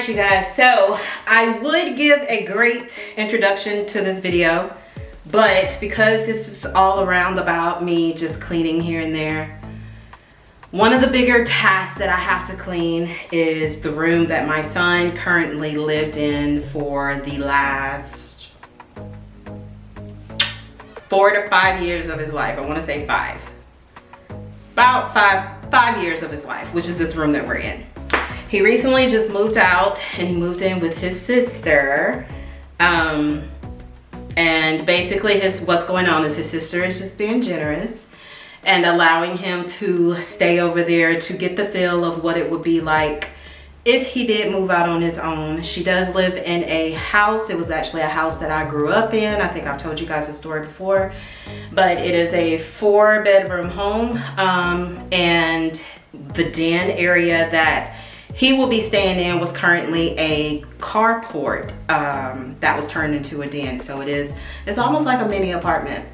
Alright, you guys, so I would give a great introduction to this video, but because this is all around about me just cleaning here and there, one of the bigger tasks that I have to clean is the room that my son currently lived in for the last 4 to 5 years of his life. I want to say 5. About five years of his life, which is this room that we're in. He recently just moved out and he moved in with his sister. And basically what's going on is his sister is just being generous and allowing him to stay over there to get the feel of what it would be like if he did move out on his own. She does live in a house. It was actually a house that I grew up in. I think I've told you guys the story before, but it is a 4-bedroom home. And the den area that he will be staying in was currently a carport that was turned into a den. So it's almost like a mini apartment.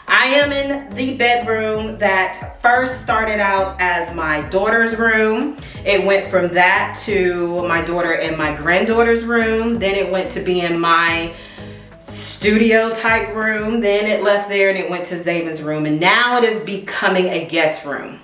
I am in the bedroom that first started out as my daughter's room. It went from that to my daughter and my granddaughter's room. Then it went to being my studio type room. Then it left there and it went to Zaven's room. And now it is becoming a guest room.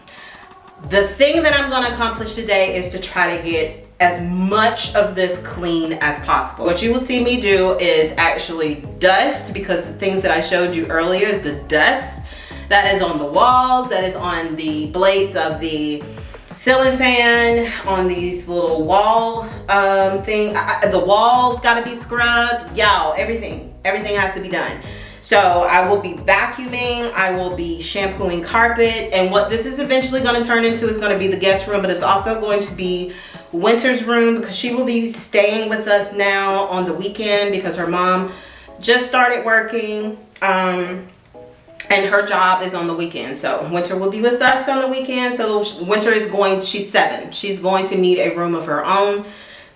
The thing that I'm gonna accomplish today is to try to get as much of this clean as possible. What you will see me do is actually dust, because the things that I showed you earlier is the dust that is on the walls, that is on the blades of the ceiling fan, on these little wall thing. The walls gotta be scrubbed. Y'all, everything has to be done. So I will be vacuuming, I will be shampooing carpet, and what this is eventually gonna turn into is gonna be the guest room, but it's also going to be Winter's room, because she will be staying with us now on the weekend because her mom just started working and her job is on the weekend. So Winter will be with us on the weekend. So Winter is she's 7. She's going to need a room of her own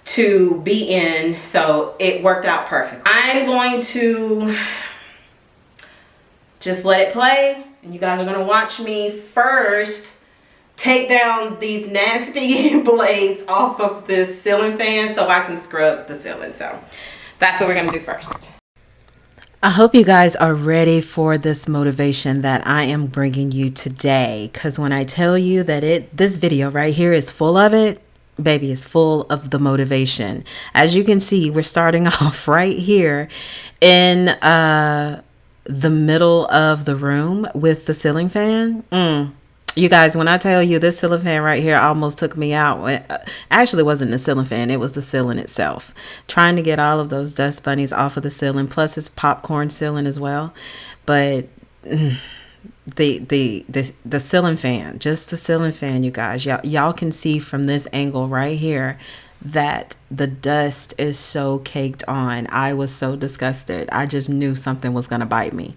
to be in. So it worked out perfect. I'm going to just let it play, and you guys are gonna watch me first take down these nasty blades off of this ceiling fan so I can scrub the ceiling. So that's what we're gonna do first. I hope you guys are ready for this motivation that I am bringing you today, because when I tell you that this video right here is full of it, baby, is full of the motivation. As you can see, we're starting off right here in the middle of the room with the ceiling fan. You guys, when I tell you this ceiling fan right here almost took me out. Actually, it wasn't the ceiling fan, it was the ceiling itself. Trying to get all of those dust bunnies off of the ceiling, plus it's popcorn ceiling as well. But the ceiling fan, just the ceiling fan, you guys, y'all can see from this angle right here that the dust is so caked on. I was so disgusted. I just knew something was gonna bite me.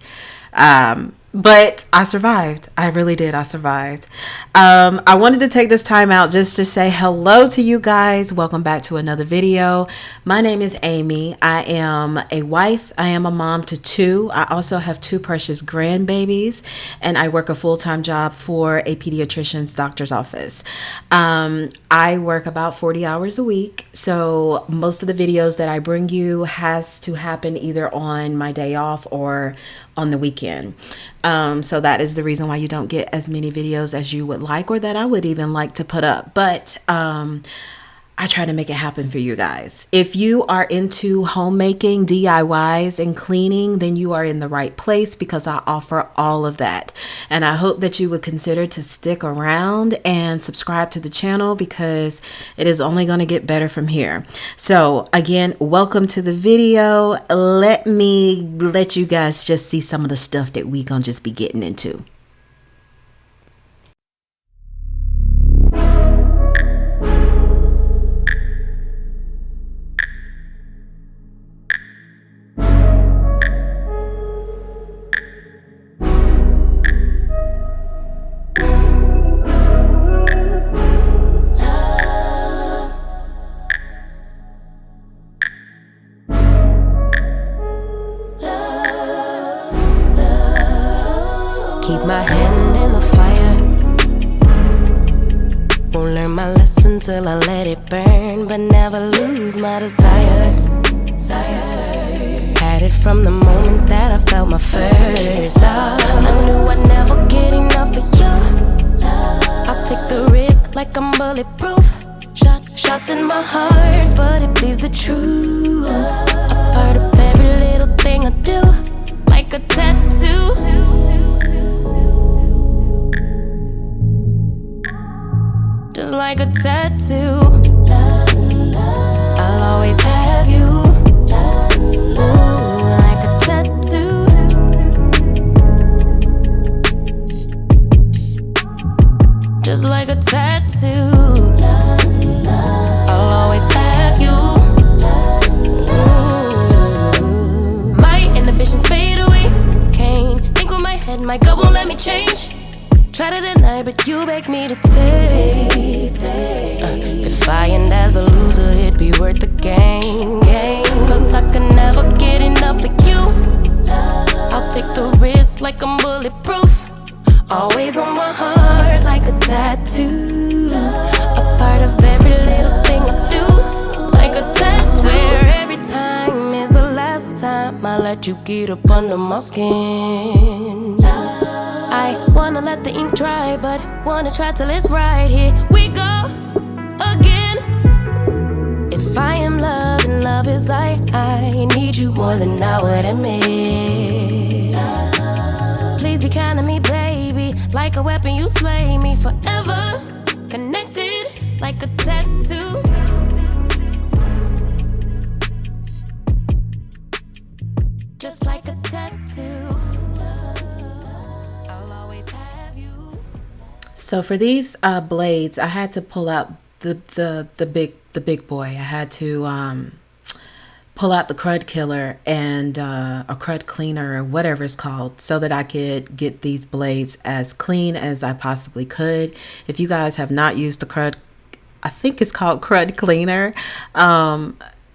But I survived. I really did. I survived. I wanted to take this time out just to say hello to you guys. Welcome back to another video. My name is Amy. I am a wife. I am a mom to 2. I also have 2 precious grandbabies, and I work a full-time job for a pediatrician's doctor's office. I work about 40 hours a week. So most of the videos that I bring you has to happen either on my day off or on the weekend. So that is the reason why you don't get as many videos as you would like, or that I would even like to put up. But I try to make it happen for you guys. If you are into homemaking, DIYs, and cleaning, then you are in the right place, because I offer all of that. And I hope that you would consider to stick around and subscribe to the channel, because it is only going to get better from here. So again, welcome to the video. Let me let you guys just see some of the stuff that we gonna just be getting into. Keep my hand in the fire. Won't learn my lesson until I let it burn, but never lose my desire. Had it from the moment that I felt my first love. I knew I'd never get enough of you. I'll take the risk like I'm bulletproof. Shots in my heart, but it bleeds the truth. A part of every little thing I do, like a tattoo. Just like a tattoo. I'll always have you. Ooh, like a tattoo. Just like a tattoo. I'll always have you. Ooh. My inhibitions fade away. Can't think with my head, my gut won't let me change. Try to deny, but you beg me to taste. If I end as the loser, it'd be worth the game. Cause I can never get enough of you. I'll take the risk like I'm bulletproof. Always on my heart like a tattoo. A part of every little thing I do, like a tattoo. I swear every time is the last time I let you get up under my skin. I wanna let the ink dry, but wanna try till it's right. Here we go again. If I am love and love is I need you more than I would admit. Please be kind to me, baby. Like a weapon, you slay me forever. Connected like a tattoo. Just like a tattoo. So for these blades, I had to pull out the big boy. I had to pull out the Krud killer and a Krud cleaner or whatever it's called, so that I could get these blades as clean as I possibly could. If you guys have not used the Krud, I think it's called Krud cleaner.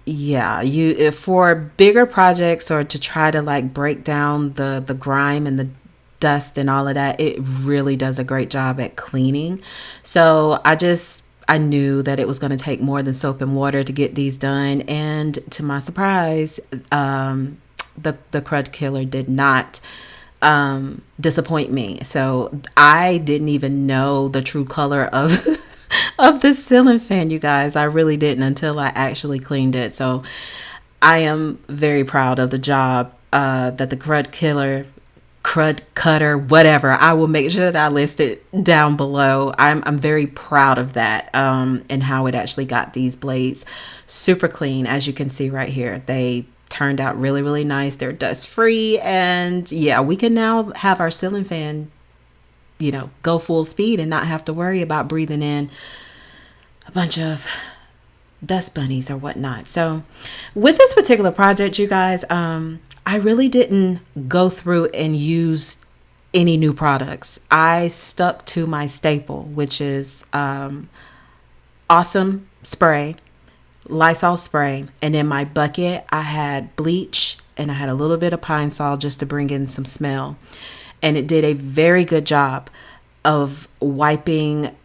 Yeah, if for bigger projects or to try to like break down the grime and the dust and all of that, it really does a great job at cleaning. So I knew that it was going to take more than soap and water to get these done, and to my surprise, the Krud killer did not disappoint me. So I didn't even know the true color of of this ceiling fan, you guys. I really didn't until I actually cleaned it. So I am very proud of the job that the Krud Cutter, whatever. I will make sure that I list it down below. I'm very proud of that, and how it actually got these blades super clean. As you can see right here, they turned out really, really nice. They're dust free, and yeah, we can now have our ceiling fan, go full speed and not have to worry about breathing in a bunch of dust bunnies or whatnot. So with this particular project, you guys, I really didn't go through and use any new products. I stuck to my staple, which is Awesome spray, Lysol spray, and in my bucket I had bleach and I had a little bit of pine sol just to bring in some smell, and it did a very good job of wiping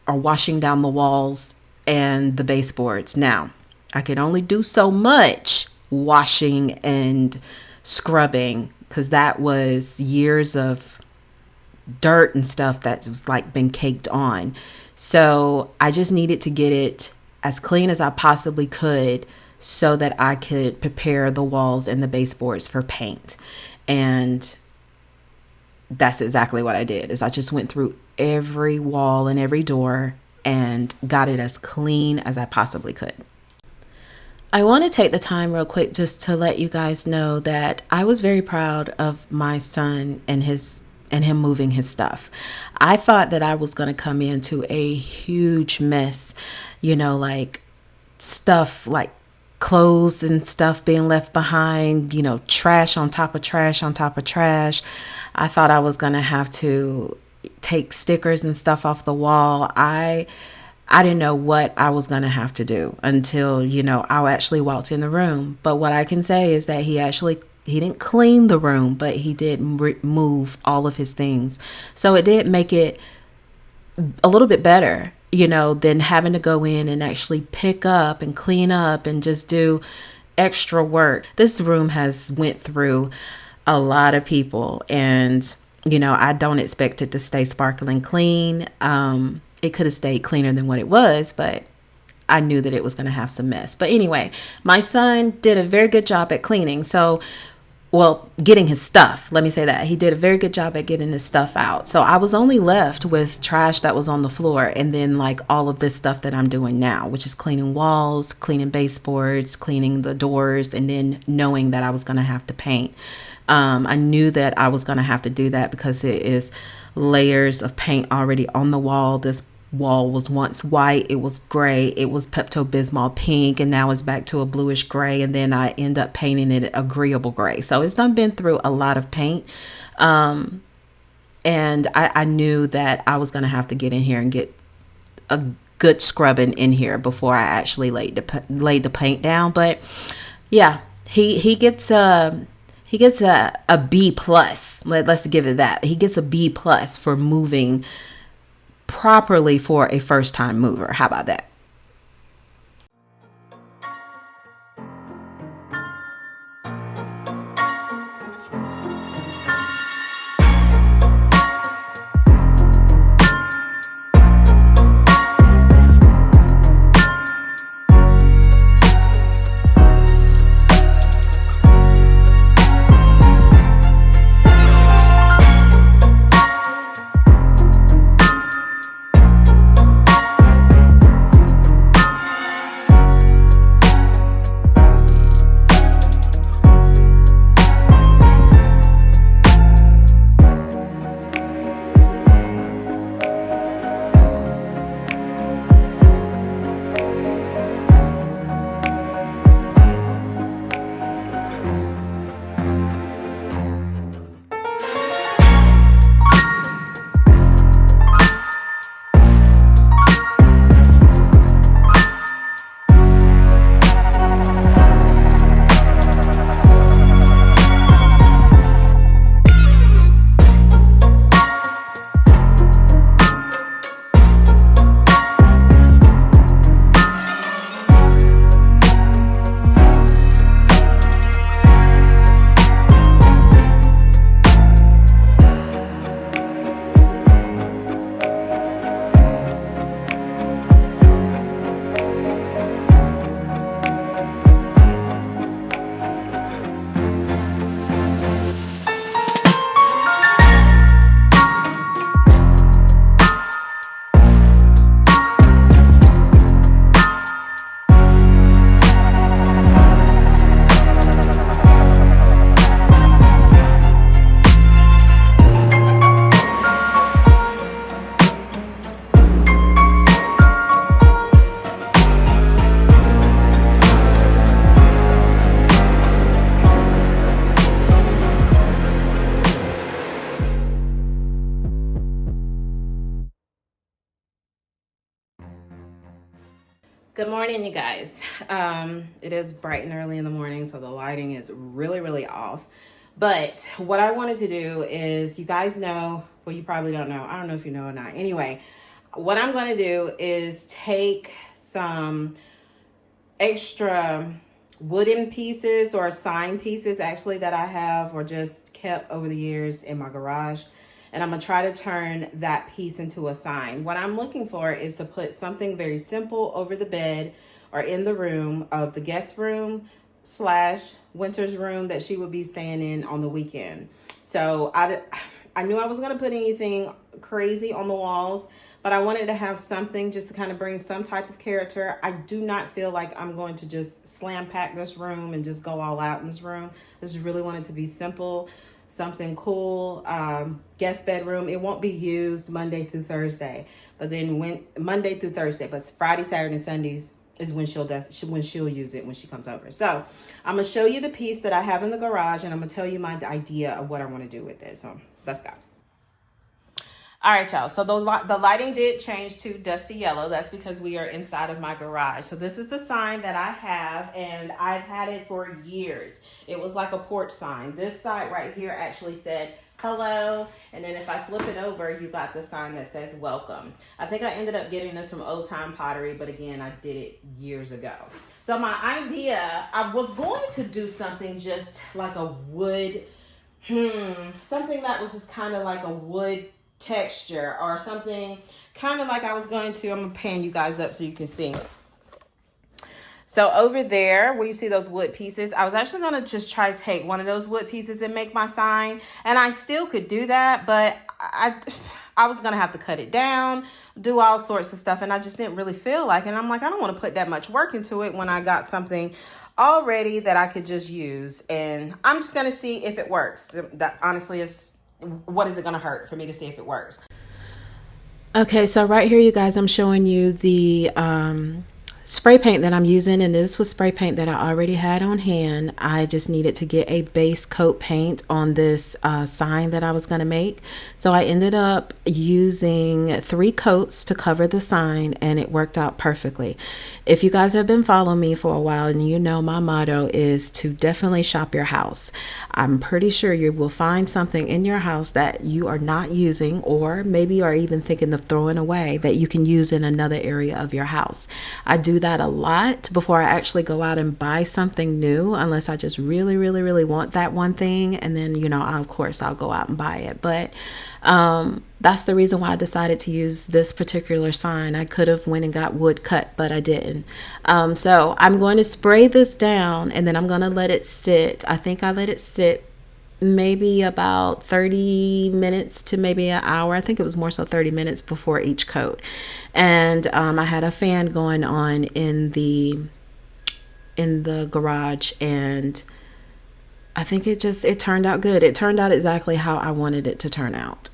or washing down the walls and the baseboards. Now, I could only do so much washing and scrubbing because that was years of dirt and stuff that was like been caked on. So I just needed to get it as clean as I possibly could so that I could prepare the walls and the baseboards for paint. And that's exactly what I did, is I just went through every wall and every door and got it as clean as I possibly could. I want to take the time real quick just to let you guys know that I was very proud of my son and him moving his stuff. I thought that I was going to come into a huge mess, like stuff like clothes and stuff being left behind, trash on top of trash on top of trash. I thought I was going to have to take stickers and stuff off the wall. I didn't know what I was going to have to do until, I actually walked in the room. But what I can say is that he didn't clean the room, but he did remove all of his things. So it did make it a little bit better. you know, than having to go in and actually pick up and clean up and just do extra work. This room has went through a lot of people, and you know, I don't expect it to stay sparkling clean. It could have stayed cleaner than what it was, but I knew that it was going to have some mess. But anyway, my son did a very good job at cleaning. So, well, getting his stuff. Let me say that. He did a very good job at getting his stuff out. So I was only left with trash that was on the floor, and then like all of this stuff that I'm doing now, which is cleaning walls, cleaning baseboards, cleaning the doors, and then knowing that I was going to have to paint. I knew that I was going to have to do that because it is layers of paint already on the wall. This wall was once white, it was gray, it was Pepto-Bismol pink, and now it's back to a bluish gray, and then I end up painting it agreeable gray. So it's done been through a lot of paint, and I knew that I was going to have to get in here and get a good scrubbing in here before I actually laid the paint down. But yeah, he gets a B plus. Let's give it that. He gets a B plus for moving properly for a first time mover. How about that? Good morning, you guys. It is bright and early in the morning, so the lighting is really off. But what I wanted to do is, you guys know, well, you probably don't know. I don't know if you know or not. Anyway, what I'm going to do is take some extra wooden pieces or sign pieces actually that I have or just kept over the years in my garage, and I'm gonna try to turn that piece into a sign. What I'm looking for is to put something very simple over the bed or in the room of the guest room / Winter's room that she would be staying in on the weekend. So I knew I was gonna put anything crazy on the walls, but I wanted to have something just to kind of bring some type of character. I do not feel like I'm going to just slam pack this room and just go all out in this room. I just really want it to be simple, something cool. Guest bedroom. It won't be used Monday through Thursday, but then Monday through Thursday, but Friday, Saturday, and Sundays is when she'll use it when she comes over. So I'm gonna show you the piece that I have in the garage, and I'm gonna tell you my idea of what I want to do with it. So let's go. All right, y'all. So the lighting did change to dusty yellow. That's because we are inside of my garage. So this is the sign that I have, and I've had it for years. It was like a porch sign. This side right here actually said hello, and then if I flip it over, you got the sign that says welcome. I think I ended up getting this from Old Time Pottery, but again, I did it years ago. So my idea, I was going to do something just like a wood, something that was just kind of like a wood texture or something, kind of like I was going to, I'm gonna pan you guys up so you can see. So over there where you see those wood pieces, I was actually gonna just try to take one of those wood pieces and make my sign, and I still could do that, but I was gonna have to cut it down, do all sorts of stuff, and I just didn't really feel like it. And I'm like, I don't want to put that much work into it when I got something already that I could just use, and I'm just gonna see if it works. That honestly is, what is it going to hurt for me to see if it works? Okay, so right here, you guys, I'm showing you the spray paint that I'm using, and this was spray paint that I already had on hand. I just needed to get a base coat paint on this sign that I was going to make. So I ended up using 3 coats to cover the sign, and it worked out perfectly. If you guys have been following me for a while, and you know my motto is to definitely shop your house. I'm pretty sure you will find something in your house that you are not using, or maybe are even thinking of throwing away, that you can use in another area of your house. I do that a lot before I actually go out and buy something new, unless I just really, really, really want that one thing, and then, you know, of course I'll go out and buy it. But that's the reason why I decided to use this particular sign. I could have went and got wood cut, but I didn't. So I'm going to spray this down, and then I'm going to let it sit. I think I let it sit maybe about 30 minutes to maybe an hour. I think it was more so 30 minutes before each coat. And I had a fan going on in the garage, and I think it turned out good. It turned out exactly how I wanted it to turn out.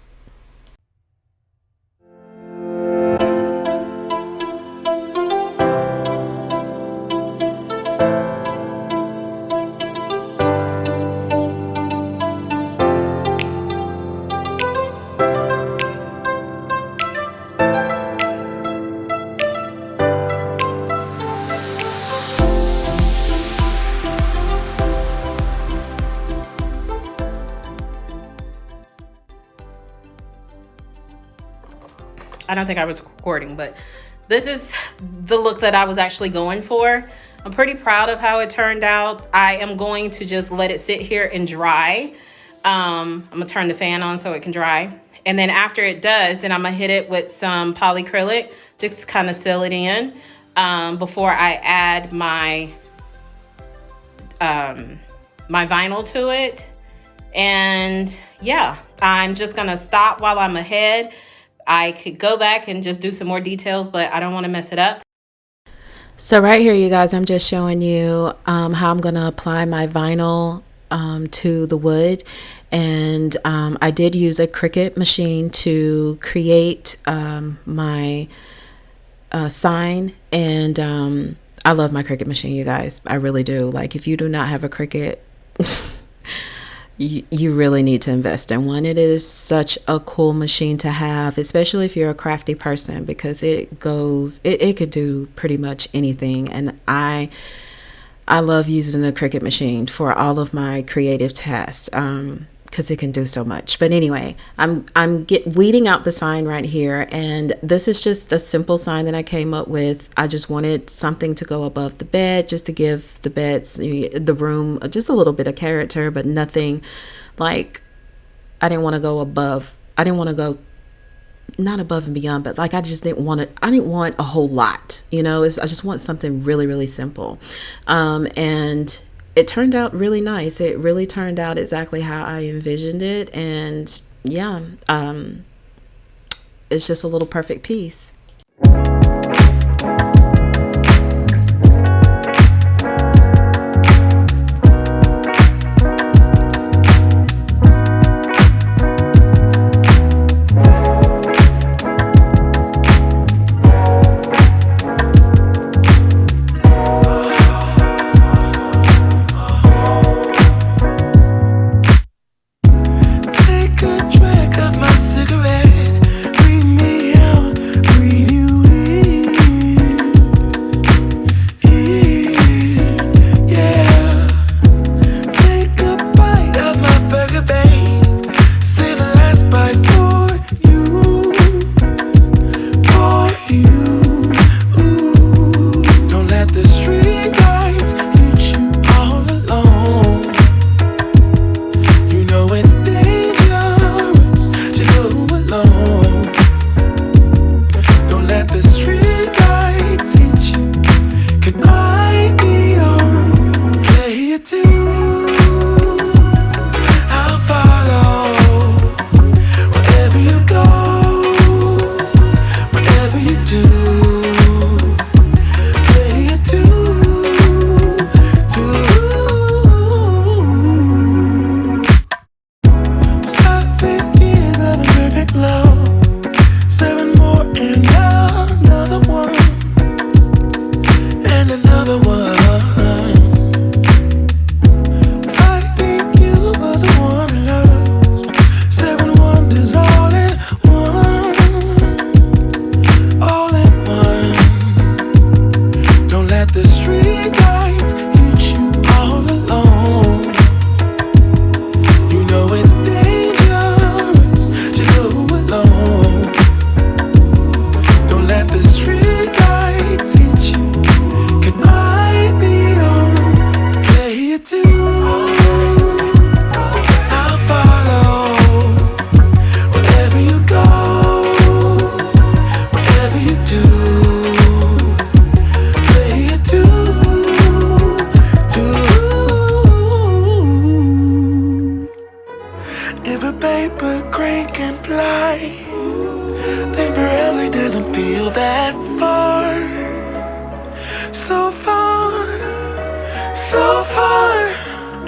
I don't think I was recording, but this is the look that I was actually going for. I'm pretty proud of how it turned out. I am going to just let it sit here and dry. I'm gonna turn the fan on so it can dry. And then after it does, then I'm gonna hit it with some polyacrylic, just kind of seal it in before I add my my vinyl to it. And yeah, I'm just gonna stop while I'm ahead. I could go back and just do some more details, but I don't want to mess it up. So right here, you guys, I'm just showing you how I'm going to apply my vinyl to the wood. And I did use a Cricut machine to create my sign. And I love my Cricut machine, you guys. I really do. Like, if you do not have a Cricut, you really need to invest in one. It is such a cool machine to have, especially if you're a crafty person, because it could do pretty much anything. And I love using the Cricut machine for all of my creative tasks because it can do so much. But anyway, I'm weeding out the sign right here, and this is just a simple sign that I came up with. I just wanted something to go above the bed, just to give the room just a little bit of character, but nothing like, I didn't want to go not above and beyond, but like I didn't want a whole lot, I just want something really, really simple. And it turned out really nice. It really turned out exactly how I envisioned it. And yeah, it's just a little perfect piece.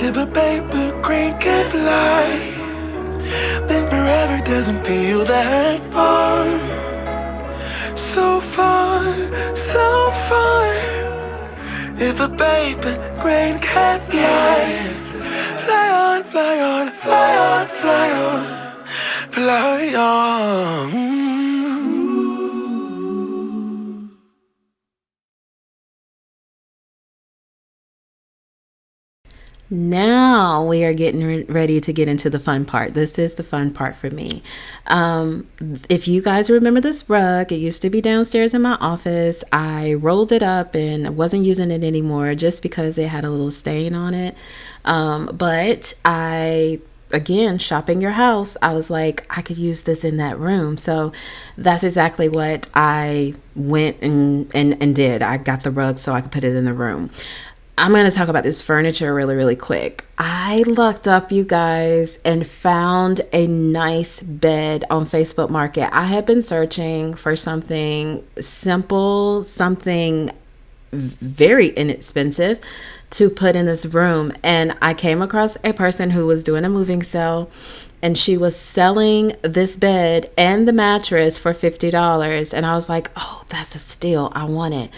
If a paper crane can fly, then forever doesn't feel that far. So far, so far. If a paper crane can fly, fly on, fly on, fly on, fly on, fly on. Now we are getting ready to get into the fun part. This is the fun part for me. If you guys remember this rug, it used to be downstairs in my office. I rolled it up and wasn't using it anymore just because it had a little stain on it. But again, shopping your house, I was like, I could use this in that room. So that's exactly what I went and did. I got the rug so I could put it in the room. I'm going to talk about this furniture really quick. I looked up, you guys, and found a nice bed on Facebook Market. I had been searching for something simple, something very inexpensive to put in this room. And I came across a person who was doing a moving sale, and she was selling this bed and the mattress for $50. And I was like, oh, that's a steal. I want it.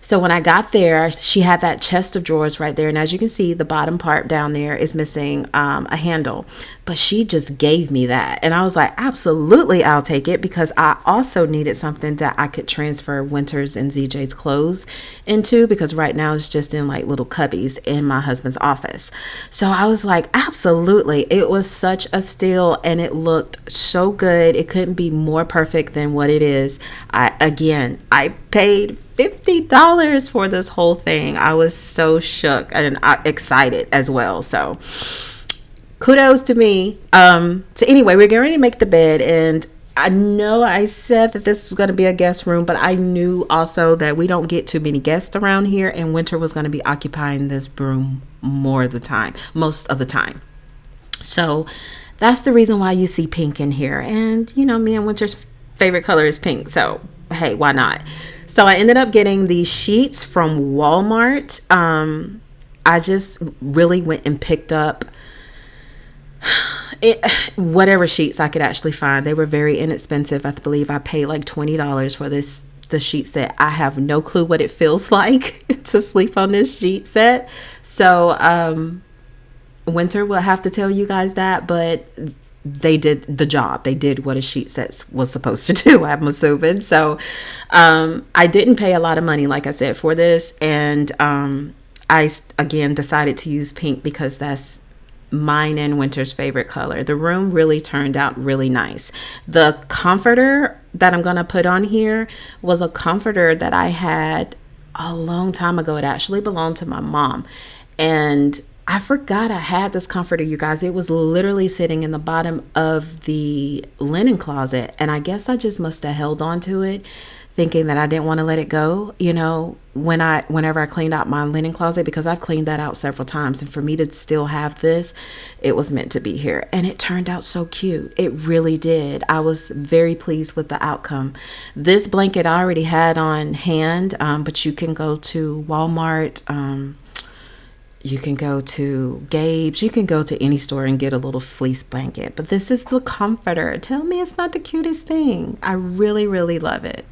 So when I got there, she had that chest of drawers right there. And as you can see, the bottom part down there is missing a handle. But she just gave me that. And I was like, absolutely, I'll take it, because I also needed something that I could transfer Winter's and ZJ's clothes into, because right now it's just in like little cubbies in my husband's office. So I was like, absolutely. It was such a steal, and it looked so good. It couldn't be more perfect than what it is. I paid $50 for this whole thing. I was so shook and excited as well. So kudos to me. So anyway, we're getting ready to make the bed, and I know I said that this was going to be a guest room, but I knew also that we don't get too many guests around here, and Winter was going to be occupying this room most of the time. So that's the reason why you see pink in here. And you know, me and Winter's favorite color is pink, so hey, why not? So I ended up getting these sheets from Walmart. I just really went and picked up whatever sheets I could actually find. They were very inexpensive. I believe I paid like $20 for the sheet set. I have no clue what it feels like to sleep on this sheet set. So Winter will have to tell you guys that, but they did the job. They did what a sheet set was supposed to do, I'm assuming. So I didn't pay a lot of money, like I said, for this. And I, again, decided to use pink because that's mine and Winter's favorite color. The room really turned out really nice. The comforter that I'm going to put on here was a comforter that I had a long time ago. It actually belonged to my mom. And I forgot I had this comforter, you guys. It was literally sitting in the bottom of the linen closet. And I guess I just must have held on to it, thinking that I didn't want to let it go, you know, whenever I cleaned out my linen closet, because I've cleaned that out several times. And for me to still have this, it was meant to be here. And it turned out so cute. It really did. I was very pleased with the outcome. This blanket I already had on hand, but you can go to Walmart, you can go to Gabe's, you can go to any store and get a little fleece blanket. But this is the comforter. Tell me it's not the cutest thing. I really, really love it.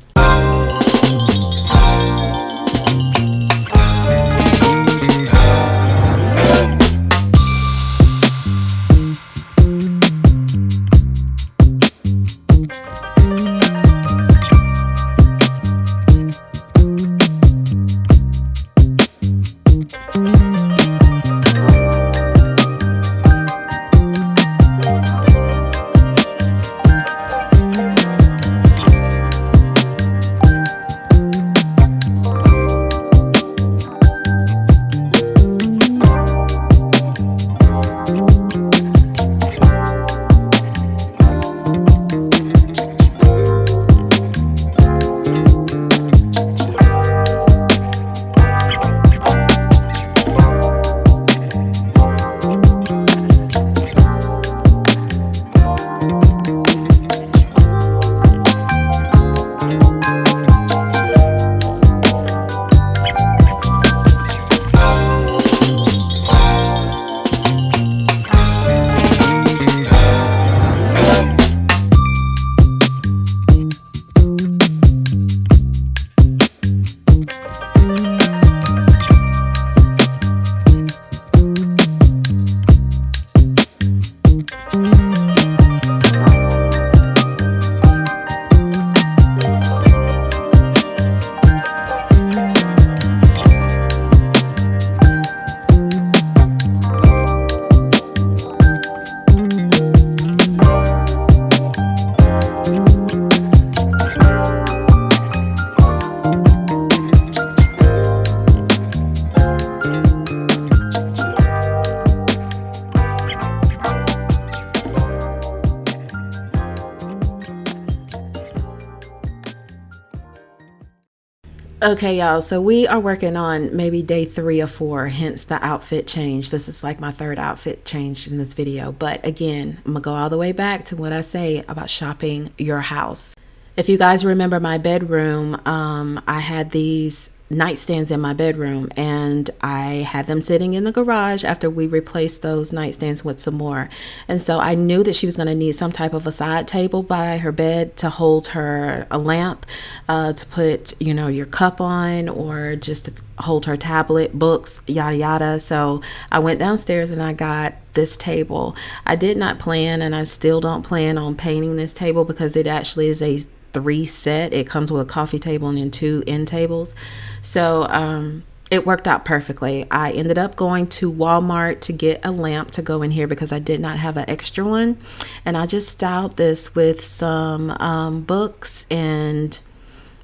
Okay, y'all, so we are working on maybe day 3 or 4, hence the outfit change. This is like my 3rd outfit change in this video. But again, I'm gonna go all the way back to what I say about shopping your house. If you guys remember my bedroom, I had these nightstands in my bedroom, and I had them sitting in the garage after we replaced those nightstands with some more. And so I knew that she was going to need some type of a side table by her bed to hold her a lamp, to put, you know, your cup on, or just to hold her tablet, books, yada yada. So I went downstairs and I got this table. I did not plan, and I still don't plan on painting this table, because it actually is a 3 set. It comes with a coffee table and then 2 end tables. So it worked out perfectly. I ended up going to Walmart to get a lamp to go in here because I did not have an extra one, and I just styled this with some books and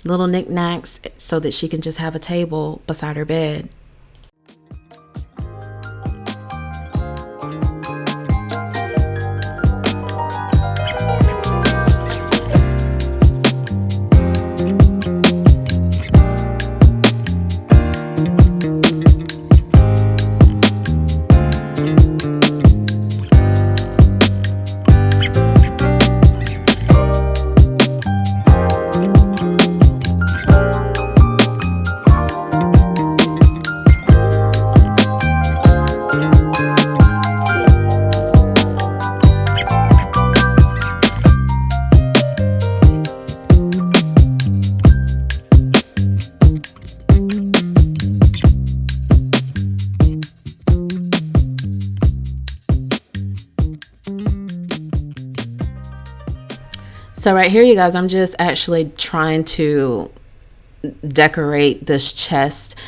little knickknacks so that she can just have a table beside her bed. So right here, you guys, I'm just actually trying to decorate this chest,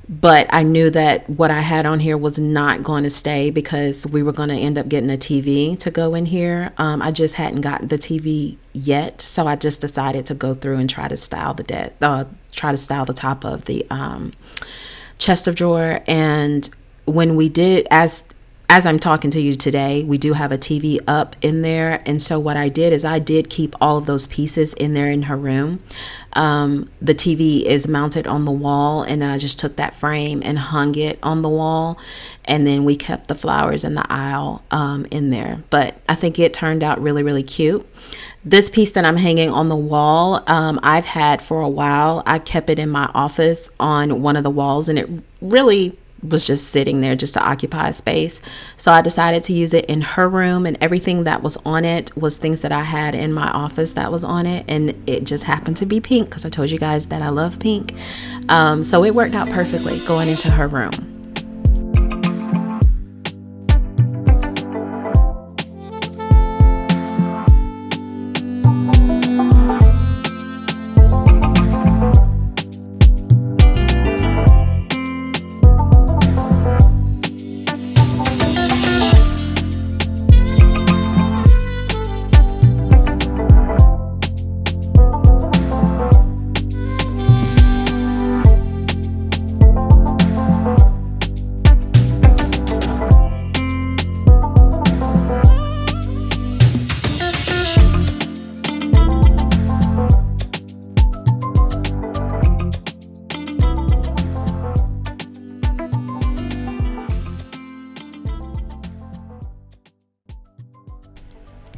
but I knew that what I had on here was not going to stay because we were going to end up getting a TV to go in here. I just hadn't gotten the TV yet, so I just decided to go through and try to style the top of the chest of drawer. And when we did, as I'm talking to you today, we do have a TV up in there. And so what I did is I did keep all of those pieces in there in her room. The TV is mounted on the wall, and then I just took that frame and hung it on the wall. And then we kept the flowers in the aisle in there. But I think it turned out really, really cute. This piece that I'm hanging on the wall, I've had for a while. I kept it in my office on one of the walls, and it really was just sitting there just to occupy space. So I decided to use it in her room, and everything that was on it was things that I had in my office that was on it, and it just happened to be pink because I told you guys that I love pink. So it worked out perfectly going into her room.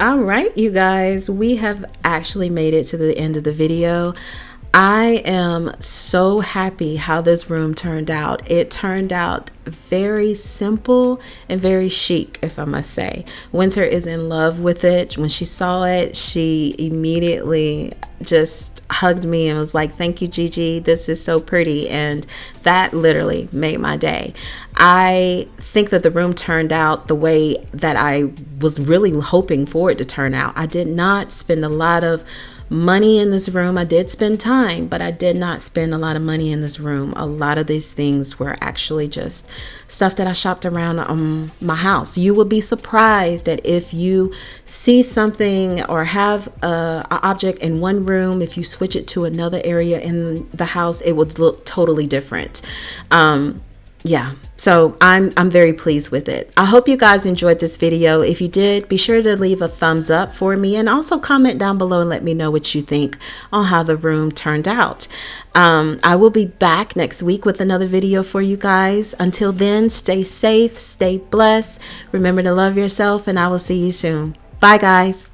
All right, you guys, we have actually made it to the end of the video. I am so happy how this room turned out. It turned out very simple and very chic, if I must say. Winter is in love with it. When she saw it, she immediately just hugged me and was like, "Thank you, Gigi. This is so pretty." And that literally made my day. I think that the room turned out the way that I was really hoping for it to turn out. I did not spend a lot of money in this room. I did spend time, but I did not spend a lot of money in this room. A lot of these things were actually just stuff that I shopped around my house. You will be surprised that if you see something or have an object in one room, if you switch it to another area in the house, it would look totally different. Yeah, So I'm very pleased with it. I hope you guys enjoyed this video. If you did, be sure to leave a thumbs up for me, and also comment down below and let me know what you think on how the room turned out. I will be back next week with another video for you guys. Until then, stay safe, stay blessed. Remember to love yourself, and I will see you soon. Bye, guys.